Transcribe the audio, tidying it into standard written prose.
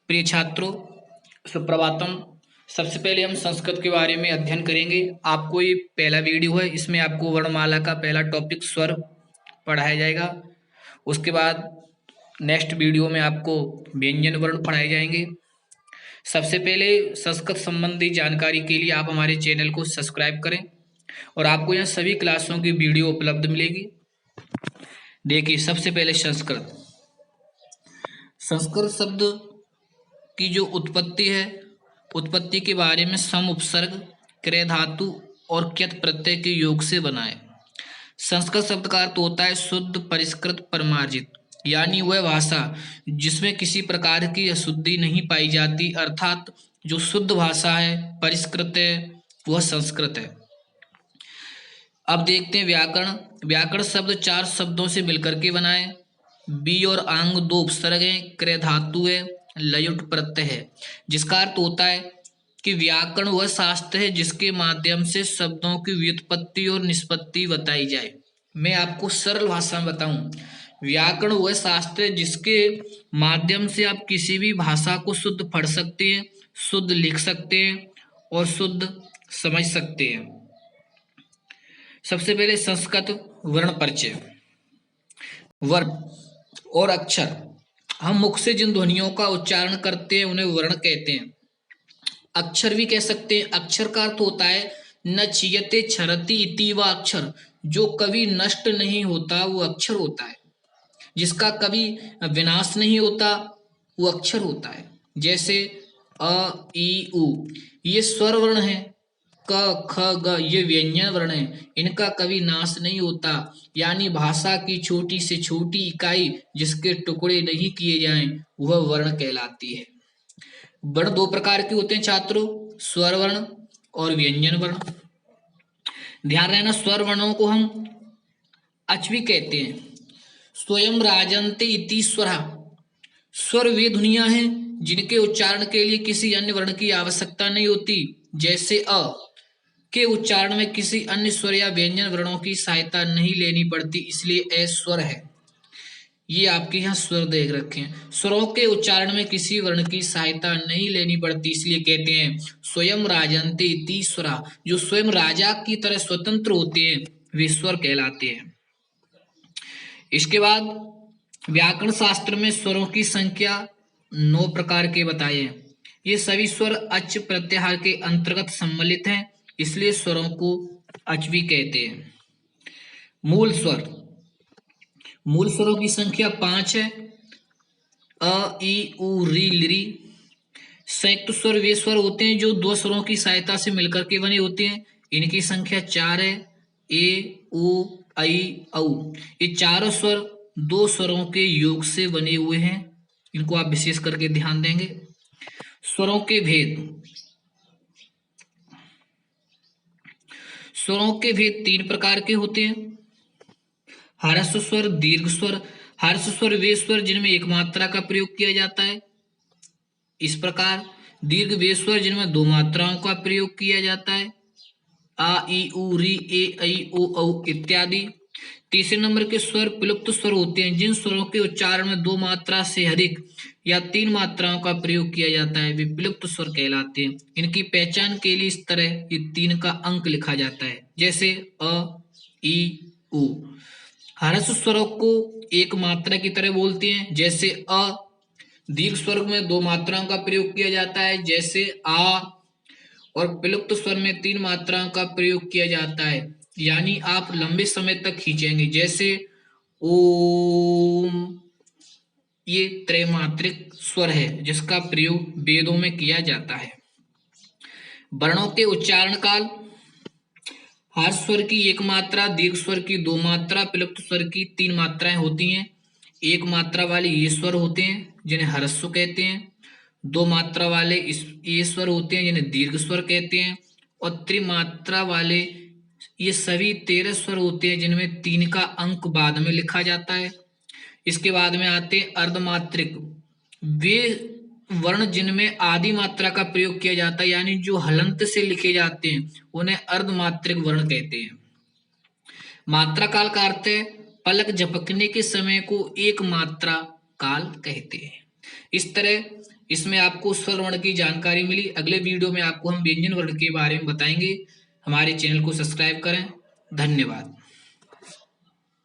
प्रिय छात्रों, सुप्रभातम। सबसे पहले हम संस्कृत के बारे में अध्ययन करेंगे। आपको ये पहला वीडियो है, इसमें आपको वर्णमाला का पहला टॉपिक स्वर पढ़ाया जाएगा। उसके बाद नेक्स्ट वीडियो में आपको व्यंजन वर्ण पढ़ाए जाएंगे। सबसे पहले संस्कृत संबंधी जानकारी के लिए आप हमारे चैनल को सब्सक्राइब करें और आपको यहाँ सभी क्लासों की वीडियो उपलब्ध मिलेगी। देखिए, सबसे पहले संस्कृत शब्द की जो उत्पत्ति है, उत्पत्ति के बारे में सम उपसर्ग, क्रय धातु और क्यत प्रत्यय के योग से बना है। संस्कृत शब्द का अर्थ होता है शुद्ध, परिष्कृत, परिमार्जित, यानी वह भाषा जिसमें किसी प्रकार की अशुद्धि नहीं पाई जाती, अर्थात जो शुद्ध भाषा है, परिष्कृत है, वह संस्कृत है। अब देखते हैं व्याकरण। व्याकरण शब्द 4 शब्दों से मिलकर के बना है। बी और आंग 2 उपसर्ग हैं, क्रय धातु है, लयुट प्रत्यय है, जिसका अर्थ होता है कि व्याकरण वह शास्त्र है जिसके माध्यम से शब्दों की व्युत्पत्ति और निष्पत्ति बताई जाए। मैं आपको सरल भाषा में बताऊं, व्याकरण वह शास्त्र है जिसके माध्यम से आप किसी भी भाषा को शुद्ध पढ़ सकते हैं, शुद्ध लिख सकते हैं और शुद्ध समझ सकते हैं। सबसे पहले संस्कृत वर्ण परिचय। वर्ण और अक्षर, हम मुख से जिन ध्वनियों का उच्चारण करते हैं उन्हें वर्ण कहते हैं। अक्षर भी कह सकते हैं। अक्षर का अर्थ होता है न क्षीयते क्षरति इति व अक्षर, जो कभी नष्ट नहीं होता वो अक्षर होता है, जिसका कभी विनाश नहीं होता वो अक्षर होता है। जैसे अ, ई, उ, ये स्वर वर्ण है। क, ख, ग ये व्यंजन वर्ण है, इनका कभी नाश नहीं होता, यानी भाषा की छोटी से छोटी इकाई जिसके टुकड़े नहीं किए जाएं वह वर्ण कहलाती है। वर्ण 2 प्रकार के होते हैं छात्रों, स्वर वर्ण और व्यंजन वर्ण। ध्यान रहना, स्वर वर्णों को हम अच भी कहते हैं। स्वयं राजन्ते इति स्वरा, स्वर वे ध्वनियां हैं जिनके उच्चारण के लिए किसी अन्य वर्ण की आवश्यकता नहीं होती। जैसे अ के उच्चारण में किसी अन्य स्वर या व्यंजन वर्णों की सहायता नहीं लेनी पड़ती, इसलिए अ स्वर है। ये आपके यहाँ स्वर देख रखे हैं। स्वरों के उच्चारण में किसी वर्ण की सहायता नहीं लेनी पड़ती, इसलिए कहते हैं स्वयं राजन्ते इति स्वरा, जो स्वयं राजा की तरह स्वतंत्र होते हैं वे स्वर कहलाते हैं। इसके बाद व्याकरण शास्त्र में स्वरों की संख्या 9 प्रकार के बताए हैं। ये सभी स्वर अच प्रत्याहार के अंतर्गत सम्मिलित हैं, इसलिए स्वरों को अच भी कहते हैं। मूल स्वर, मूल स्वरों की संख्या 5 है। अ, ई, उ, री, लिरी। संयुक्त स्वर वे स्वर होते हैं जो 2 स्वरों की सहायता से मिलकर के बने होते हैं, इनकी संख्या 4 है। ए, उ, ऐ, औ। ये चारों स्वर 2 स्वरों के योग से बने हुए हैं, इनको आप विशेष करके ध्यान देंगे। स्वरों के भेद, स्वरों के भेद 3 प्रकार के होते हैं। हर्ष स्वर, दीर्घ स्वर। हर्ष स्वर वे स्वर जिनमें एक मात्रा का प्रयोग किया जाता है, इस प्रकार दीर्घ वे स्वर जिनमें 2 मात्राओं का प्रयोग किया जाता है, आ, ई, उ, री, ए, ऐ, ओ, औ इत्यादि। तीसरे नंबर के स्वर विलुप्त स्वर होते हैं, जिन स्वरों के उच्चारण में 2 मात्रा से अधिक या 3 मात्राओं का प्रयोग किया जाता है वे विलुप्त स्वर कहलाते हैं। इनकी पहचान के लिए इस तरह ये 3 का अंक लिखा जाता है, जैसे अ, ई, उ। हर्ष स्वरों को एक मात्रा की तरह बोलते हैं, जैसे अ। दीर्घ स्वर में 2 मात्राओं का प्रयोग किया जाता है, जैसे आ, और विलुप्त स्वर में 3 मात्राओं का प्रयोग किया जाता है, यानी आप लंबे समय तक खींचेंगे, जैसे ओम। ये त्रैमात्रिक स्वर है जिसका प्रयोग वेदों में किया जाता है। वर्णों के उच्चारण काल, हर्ष स्वर की 1 मात्रा, दीर्घ स्वर की 2 मात्रा, विलुप्त स्वर की 3 मात्राएं होती हैं। 1 मात्रा वाले ये स्वर होते हैं जिन्हें हर्स्व कहते हैं। 2 मात्रा वाले ये स्वर होते हैं जिन्हें दीर्घ स्वर कहते हैं, और त्रिमात्रा वाले ये सभी 13 स्वर होते हैं जिनमें 3 का अंक बाद में लिखा जाता है। इसके बाद में आते हैं अर्धमात्रिक, वे वर्ण जिनमें आदि मात्रा का प्रयोग किया जाता है, यानी जो हलंत से लिखे जाते हैं उन्हें अर्धमात्रिक वर्ण कहते हैं। मात्रा काल का अर्थ है पलक झपकने के समय को एक मात्रा काल कहते हैं। इस तरह इसमें आपको स्वर वर्ण की जानकारी मिली। अगले वीडियो में आपको हम व्यंजन वर्ण के बारे में बताएंगे। हमारे चैनल को सब्सक्राइब करें। धन्यवाद।